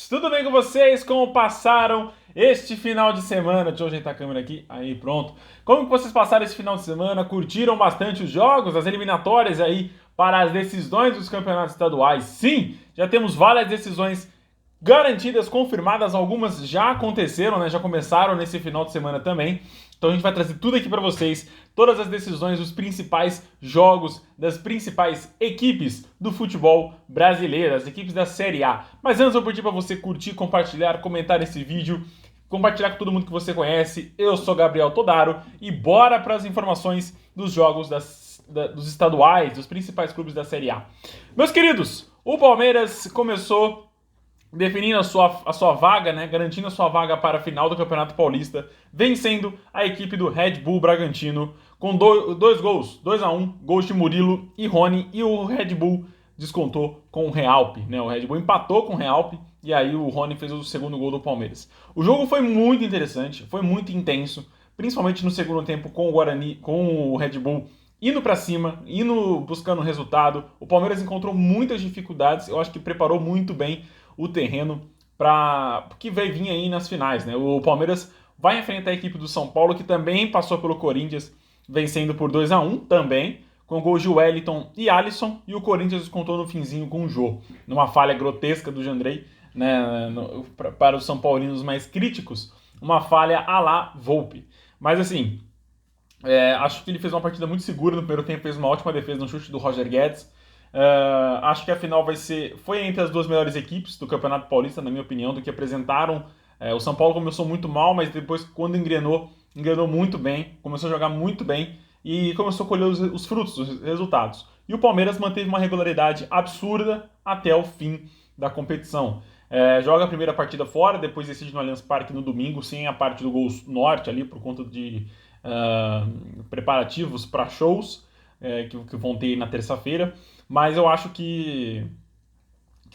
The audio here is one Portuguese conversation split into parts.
amigos! Tudo bem com vocês? Como passaram este final de semana? Deixa eu ajeitar a câmera aqui. Aí, pronto. Como que vocês passaram esse final de semana? Curtiram bastante os jogos, as eliminatórias aí para as decisões dos campeonatos estaduais? Sim, já temos várias decisões garantidas, confirmadas, algumas já aconteceram, né? Já começaram nesse final de semana também. Então a gente vai trazer tudo aqui para vocês, todas as decisões dos principais jogos das principais equipes do futebol brasileiro, as equipes da Série A. Mas antes eu vou pedir para você curtir, compartilhar, comentar esse vídeo, compartilhar com todo mundo que você conhece. Eu sou Gabriel Todaro e bora para as informações dos jogos dos estaduais, dos principais clubes da Série A. Meus queridos, o Palmeiras começou definindo a sua vaga, né, garantindo a sua vaga para a final do Campeonato Paulista, vencendo a equipe do Red Bull Bragantino com dois gols, 2-1, gols de Murilo e Rony, e o Red Bull descontou com o Realpe, né? O Red Bull empatou com o Realpe e aí o Rony fez o segundo gol do Palmeiras. O jogo foi muito interessante, foi muito intenso, principalmente no segundo tempo com o Guarani, com o Red Bull indo para cima, indo buscando o resultado. O Palmeiras encontrou muitas dificuldades, eu acho que preparou muito bem o terreno para que vai vir aí nas finais, né? O Palmeiras vai enfrentar a equipe do São Paulo, que também passou pelo Corinthians, vencendo por 2-1 também, com gols de Wellington e Alisson, e o Corinthians descontou no finzinho com o Jô, numa falha grotesca do Jandrei, né, para os São Paulinos mais críticos, uma falha à la Volpe. Mas assim, acho que ele fez uma partida muito segura no primeiro tempo, fez uma ótima defesa no chute do Roger Guedes. Acho que a final foi entre as duas melhores equipes do Campeonato Paulista, na minha opinião, do que apresentaram. O São Paulo começou muito mal, mas depois, quando engrenou muito bem, começou a jogar muito bem e começou a colher os frutos, os resultados. E o Palmeiras manteve uma regularidade absurda até o fim da competição. Joga a primeira partida fora, depois decide no Allianz Parque no domingo, sem a parte do Gol Norte ali, por conta de preparativos para shows que vão ter na terça-feira. Mas eu acho que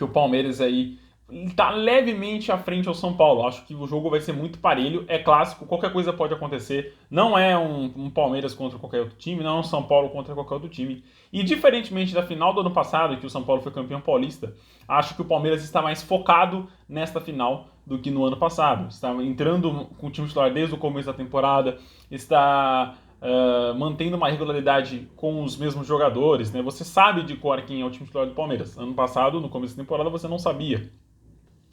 o Palmeiras aí está levemente à frente ao São Paulo. Acho que o jogo vai ser muito parelho. É clássico, qualquer coisa pode acontecer. Não é um Palmeiras contra qualquer outro time, não é um São Paulo contra qualquer outro time. E diferentemente da final do ano passado, que o São Paulo foi campeão paulista, acho que o Palmeiras está mais focado nesta final do que no ano passado. Está entrando com o time titular desde o começo da temporada, está mantendo uma regularidade com os mesmos jogadores, né? Você sabe de cor quem é o time titular do Palmeiras. Ano passado, no começo da temporada, você não sabia.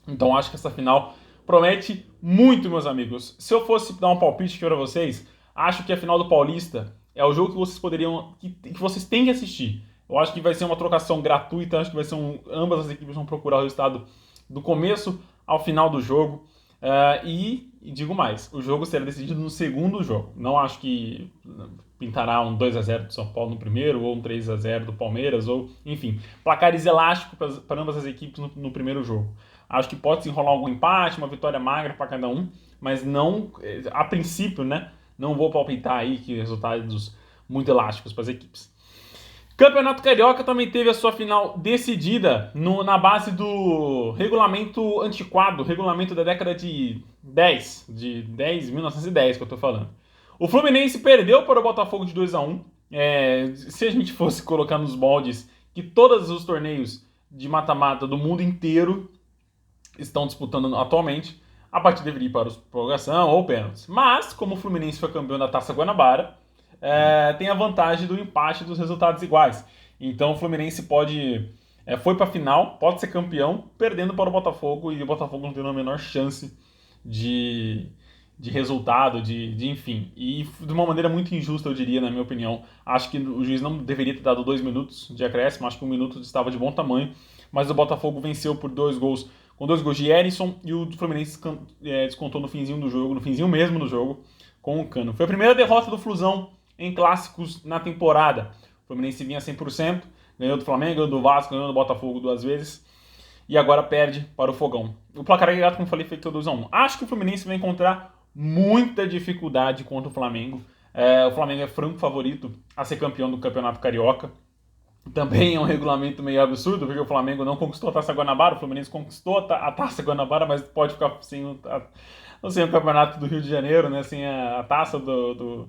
Então acho que essa final promete muito, meus amigos. Se eu fosse dar um palpite aqui para vocês, acho que a final do Paulista é o jogo que vocês que vocês têm que assistir. Eu acho que vai ser uma trocação gratuita, acho que vai ser ambas as equipes vão procurar o resultado do começo ao final do jogo. E digo mais, o jogo será decidido no segundo jogo. Não acho que pintará um 2-0 do São Paulo no primeiro, ou um 3-0 do Palmeiras, ou enfim, placares elásticos para ambas as equipes no primeiro jogo. Acho que pode se enrolar algum empate, uma vitória magra para cada um, mas não, a princípio, né, não vou palpitar aí que resultados muito elásticos para as equipes. Campeonato Carioca também teve a sua final decidida na base do regulamento antiquado, regulamento da década de 1910 que eu tô falando. O Fluminense perdeu para o Botafogo de 2-1. Se a gente fosse colocar nos moldes que todos os torneios de mata-mata do mundo inteiro estão disputando atualmente, a partida deveria ir para a prorrogação ou pênaltis. Mas, como o Fluminense foi campeão da Taça Guanabara, tem a vantagem do empate dos resultados iguais. Então o Fluminense foi para a final, pode ser campeão, perdendo para o Botafogo, e o Botafogo não tem a menor chance de resultado, enfim. E de uma maneira muito injusta, eu diria, na minha opinião. Acho que o juiz não deveria ter dado 2 minutos de acréscimo, acho que 1 minuto estava de bom tamanho, mas o Botafogo venceu por 2 gols, com 2 gols de Erisson, e o Fluminense descontou no finzinho do jogo, no finzinho mesmo do jogo, com o Cano. Foi a primeira derrota do Flusão em clássicos na temporada. O Fluminense vinha 100%, ganhou do Flamengo, ganhou do Vasco, ganhou do Botafogo 2 vezes, e agora perde para o Fogão. O placar agregado, como eu falei, foi 2-1. Acho que o Fluminense vai encontrar muita dificuldade contra o Flamengo. O Flamengo é franco favorito a ser campeão do Campeonato Carioca. Também é um regulamento meio absurdo, porque o Flamengo não conquistou a Taça Guanabara, o Fluminense conquistou a Taça Guanabara, mas pode ficar sem o Campeonato do Rio de Janeiro, né, sem a taça do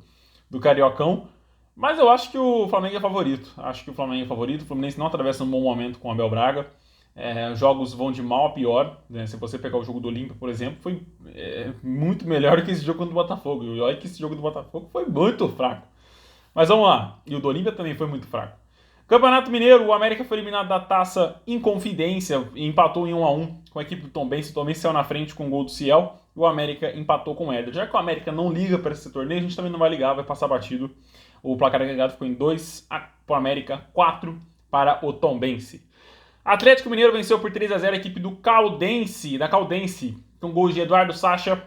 Cariocão. Mas eu acho que o Flamengo é favorito. O Fluminense não atravessa um bom momento com o Abel Braga. Jogos vão de mal a pior, né? Se você pegar o jogo do Olímpia, por exemplo, foi muito melhor que esse jogo do Botafogo. E olha que esse jogo do Botafogo foi muito fraco. Mas vamos lá. E o do Olímpia também foi muito fraco. Campeonato Mineiro, o América foi eliminado da Taça Inconfidência e empatou em 1-1 com a equipe do Tombense. O Tombense saiu na frente com o gol do Ciel e o América empatou com o Éder. Já que o América não liga para esse torneio, a gente também não vai ligar, vai passar batido. O placar agregado ficou em 2 para o América, 4 para o Tombense. Atlético Mineiro venceu por 3-0 a equipe da Caldense, com gols de Eduardo Sacha,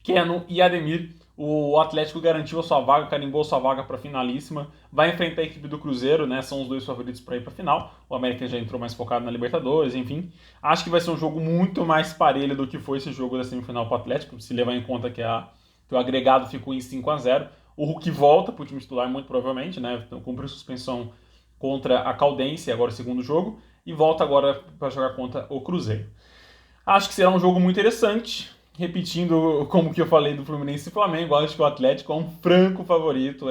Keno e Ademir. O Atlético garantiu a sua vaga, carimbou sua vaga para a finalíssima. Vai enfrentar a equipe do Cruzeiro, né? São os dois favoritos para ir para a final. O América já entrou mais focado na Libertadores, enfim. Acho que vai ser um jogo muito mais parelho do que foi esse jogo da semifinal para o Atlético, se levar em conta que o agregado ficou em 5-0. O Hulk volta para o time titular, muito provavelmente, né? Então, cumpriu suspensão contra a Caldense, agora o segundo jogo, e volta agora para jogar contra o Cruzeiro. Acho que será um jogo muito interessante. Repetindo como que eu falei do Fluminense e Flamengo, acho que o Atlético é um franco favorito,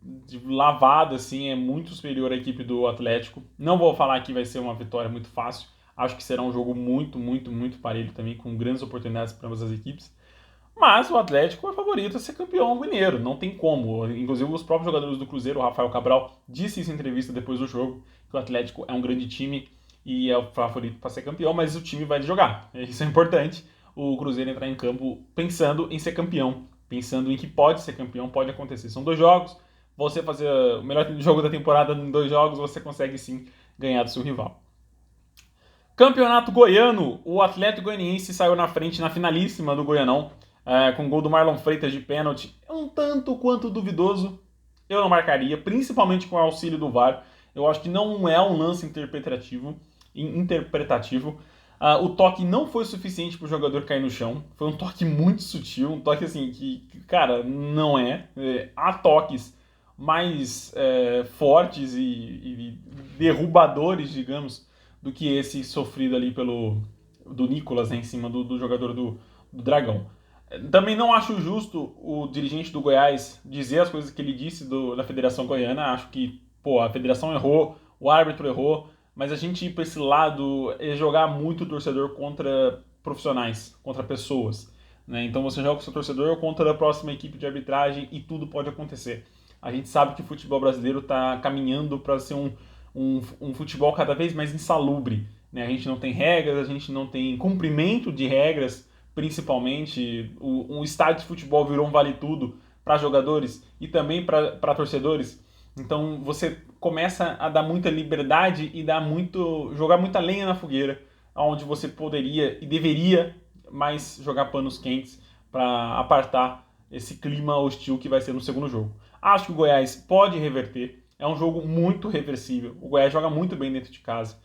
de lavada, assim, é muito superior à equipe do Atlético. Não vou falar que vai ser uma vitória muito fácil, acho que será um jogo muito, muito, muito parelho também, com grandes oportunidades para ambas as equipes. Mas o Atlético é favorito a ser campeão mineiro, não tem como. Inclusive os próprios jogadores do Cruzeiro, o Rafael Cabral, disse isso em entrevista depois do jogo, que o Atlético é um grande time e é o favorito para ser campeão, mas o time vai jogar, isso é importante. O Cruzeiro entrar em campo pensando em ser campeão, pensando em que pode ser campeão, pode acontecer. São 2 jogos, você fazer o melhor jogo da temporada em 2 jogos, você consegue sim ganhar do seu rival. Campeonato Goiano, o Atlético Goianiense saiu na frente na finalíssima do Goianão, com o gol do Marlon Freitas de pênalti. Um tanto quanto duvidoso, eu não marcaria, principalmente com o auxílio do VAR. Eu acho que não é um lance interpretativo. O toque não foi suficiente para o jogador cair no chão. Foi um toque muito sutil, um toque assim que cara, não é. Há toques mais fortes e derrubadores, digamos, do que esse sofrido ali do Nicolas, né, em cima do jogador do Dragão. Também não acho justo o dirigente do Goiás dizer as coisas que ele disse da Federação Goiana. Acho que a federação errou, o árbitro errou, mas a gente ir para esse lado é jogar muito o torcedor contra profissionais, contra pessoas, né? Então você joga com o seu torcedor contra a próxima equipe de arbitragem e tudo pode acontecer. A gente sabe que o futebol brasileiro está caminhando para ser um futebol cada vez mais insalubre, né? A gente não tem regras, a gente não tem cumprimento de regras, principalmente. O estádio de futebol virou um vale-tudo para jogadores e também para torcedores. Então você começa a dar muita liberdade e jogar muita lenha na fogueira, onde você poderia e deveria mais jogar panos quentes para apartar esse clima hostil que vai ser no segundo jogo. Acho que o Goiás pode reverter, é um jogo muito reversível, o Goiás joga muito bem dentro de casa.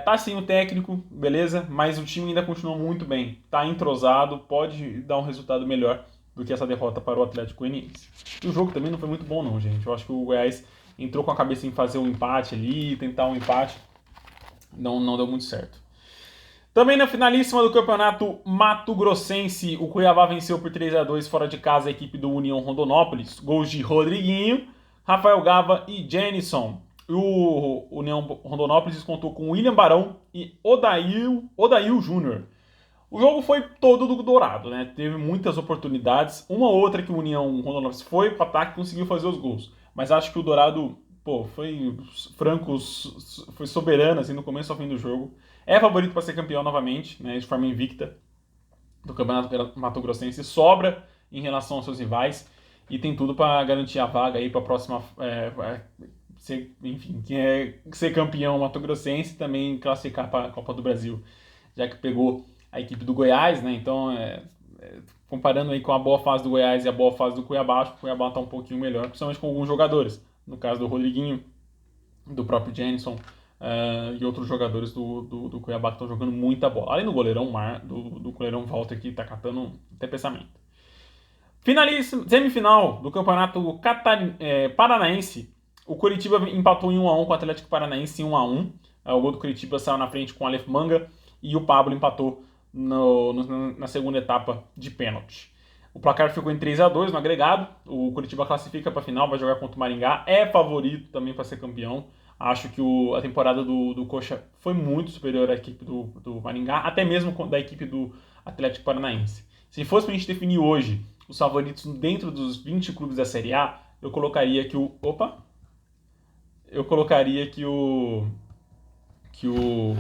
Tá sem o técnico, beleza, mas o time ainda continua muito bem, tá entrosado, pode dar um resultado melhor do que essa derrota para o Atlético Goianiense. E o jogo também não foi muito bom não, gente. Eu acho que o Goiás entrou com a cabeça em fazer um empate ali, tentar um empate, não deu muito certo. Também na finalíssima do campeonato Mato Grossense, o Cuiabá venceu por 3-2 fora de casa a equipe do União Rondonópolis. Gols de Rodriguinho, Rafael Gava e Jenison. O União Rondonópolis contou com William Barão e Odail Júnior. O jogo foi todo do Dourado, né? Teve muitas oportunidades. Uma ou outra que o União Rondonópolis foi para o ataque e conseguiu fazer os gols. Mas acho que o Dourado, foi franco, foi soberano assim, no começo ao fim do jogo. É favorito para ser campeão novamente, né, de forma invicta do Campeonato Mato Grossense. Sobra em relação aos seus rivais e tem tudo para garantir a vaga aí para a próxima, ser campeão Mato Grossense e também classificar para a Copa do Brasil, já que pegou a equipe do Goiás, né? Então, comparando aí com a boa fase do Goiás e a boa fase do Cuiabá, acho que o Cuiabá está um pouquinho melhor, principalmente com alguns jogadores. No caso do Rodriguinho, do próprio Jenison, e outros jogadores do Cuiabá que estão jogando muita bola. Além do goleirão do goleirão Walter, que está catando até pensamento. Semifinal do Campeonato Paranaense. O Coritiba empatou em 1-1 com o Atlético Paranaense em 1-1. O gol do Coritiba saiu na frente com o Aleph Manga e o Pablo empatou na segunda etapa de pênalti. O placar ficou em 3-2 no agregado. O Curitiba classifica para a final, vai jogar contra o Maringá. É favorito também para ser campeão. Acho que a temporada do Coxa foi muito superior à equipe do Maringá, até mesmo da equipe do Atlético Paranaense. Se fosse para a gente definir hoje os favoritos dentro dos 20 clubes da Série A, eu colocaria que o... Opa! Eu colocaria que o... Que o...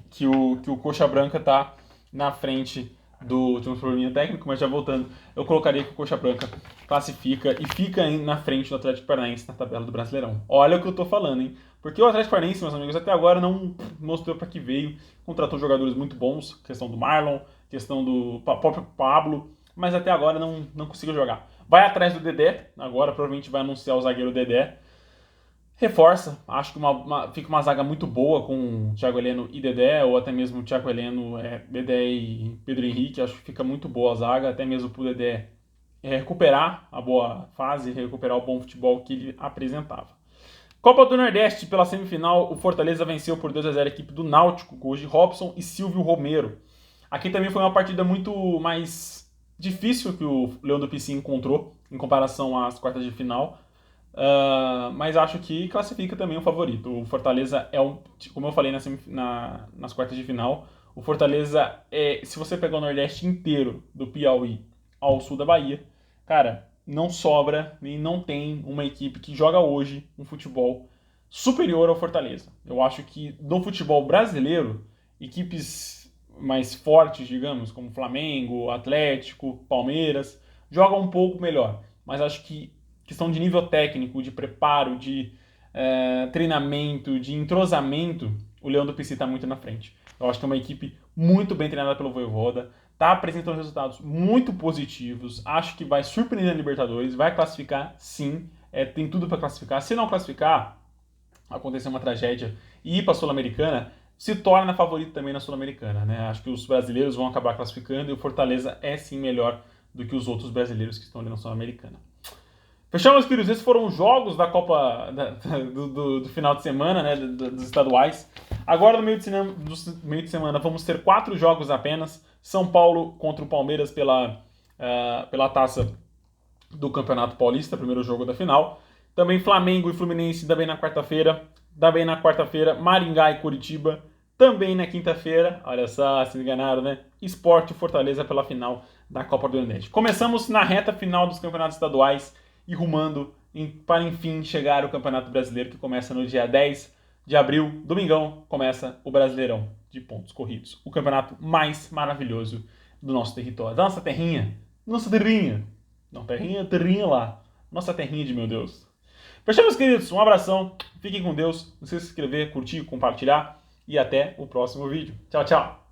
Que o Coxa Branca tá na frente do... Tinha um probleminha técnico, mas já voltando. Eu colocaria que o Coxa Branca classifica e fica na frente do Atlético Paranaense na tabela do Brasileirão. Olha o que eu tô falando, hein? Porque o Atlético Paranaense, meus amigos, até agora não mostrou para que veio. Contratou jogadores muito bons, questão do Marlon, questão do próprio Pablo, mas até agora não conseguiu jogar. Vai atrás do Dedé, agora provavelmente vai anunciar o zagueiro Dedé. Reforça, acho que fica uma zaga muito boa com o Thiago Heleno e Dedé, ou até mesmo o Thiago Heleno, Dedé e Pedro Henrique, acho que fica muito boa a zaga, até mesmo pro Dedé recuperar a boa fase, recuperar o bom futebol que ele apresentava. Copa do Nordeste, pela semifinal, o Fortaleza venceu por 2-0 a equipe do Náutico, gols de Robson e Silvio Romero. Aqui também foi uma partida muito mais difícil que o Leão do Pici encontrou em comparação às quartas de final. Mas acho que classifica também o favorito. O Fortaleza como eu falei nas quartas de final, o Fortaleza se você pegar o Nordeste inteiro, do Piauí ao sul da Bahia, cara, não sobra nem não tem uma equipe que joga hoje um futebol superior ao Fortaleza. Eu acho que no futebol brasileiro, equipes mais fortes, digamos, como Flamengo, Atlético, Palmeiras, jogam um pouco melhor. Mas acho que questão de nível técnico, de preparo, de treinamento, de entrosamento, o Leão do Pici está muito na frente. Eu acho que é uma equipe muito bem treinada pelo Vojvoda, está apresentando resultados muito positivos, acho que vai surpreender a Libertadores, vai classificar sim, tem tudo para classificar. Se não classificar, acontecer uma tragédia e ir para a Sul-Americana, se torna favorito também na Sul-Americana, né? Acho que os brasileiros vão acabar classificando e o Fortaleza é sim melhor do que os outros brasileiros que estão ali na Sul-Americana. Fechamos, queridos. Esses foram os jogos da Copa do final de semana, né, dos estaduais. Agora, no meio de semana, vamos ter 4 jogos apenas. São Paulo contra o Palmeiras pela taça do Campeonato Paulista, primeiro jogo da final. Também Flamengo e Fluminense também na quarta-feira. Também na quarta-feira, Maringá e Curitiba. Também na quinta-feira, olha só, se enganaram, né? Sport e Fortaleza pela final da Copa do Nordeste. Começamos na reta final dos campeonatos estaduais e rumando para, enfim, chegar o Campeonato Brasileiro, que começa no dia 10 de abril. Domingão começa o Brasileirão de pontos corridos. O campeonato mais maravilhoso do nosso território. Da nossa terrinha. Nossa terrinha. Não, terrinha lá. Nossa terrinha de meu Deus. Fechamos, queridos. Um abração. Fiquem com Deus. Não esqueça de se inscrever, curtir, compartilhar. E até o próximo vídeo. Tchau, tchau.